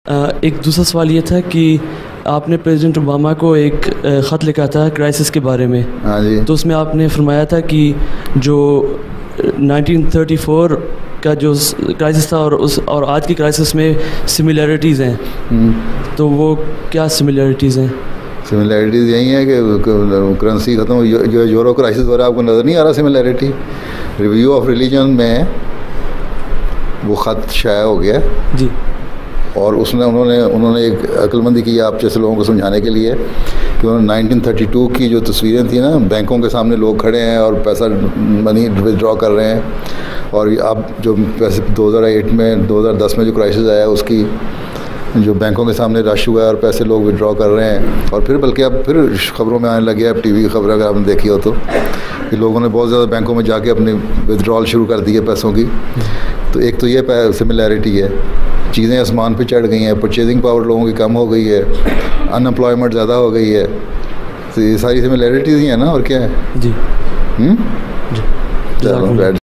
एक दूसरा सवाल ये था कि आपने प्रेसिडेंट ओबामा को एक ख़त लिखा था क्राइसिस के बारे में। हाँ जी। तो उसमें आपने फरमाया था कि जो 1934 का जो क्राइसिस था और आज की क्राइसिस में सिमिलैरिटीज़ हैं। तो वो क्या सिमिलैरिटीज़ हैं? सिमिलैरिटीज़ यही है कि करेंसी ख़त्म हुई, जो यूरो क्राइसिस हो रहा है आपको नज़र नहीं आ रहा सिमिलैरिटी? रिव्यू ऑफ रिलीजन में वो ख़त शाया हो गया जी, और उसमें उन्होंने एक अक्लमंदी की आप जैसे लोगों को समझाने के लिए कि उन्होंने 1932 की जो तस्वीरें थी ना, बैंकों के सामने लोग खड़े हैं और पैसा मनी विदड्रॉ कर रहे हैं, और अब जो पैसे 2008 में 2010 में जो क्राइसिस आया उसकी जो बैंकों के सामने रश हुआ है और पैसे लोग विड्रॉ कर रहे हैं, और फिर बल्कि अब फिर ख़बरों में आने लगे, अब टीवी की खबर अगर आपने देखी हो तो, कि लोगों ने बहुत ज़्यादा बैंकों में जाके अपनी विदड्रॉल शुरू कर दी है पैसों की। तो एक तो ये सिमिलैरिटी है, चीज़ें आसमान पे चढ़ गई हैं, परचेजिंग पावर लोगों की कम हो गई है, अनएम्प्लॉयमेंट ज़्यादा हो गई है। तो ये सारी सिमिलैरिटीज़ ही हैं ना, और क्या है। जी। चलो।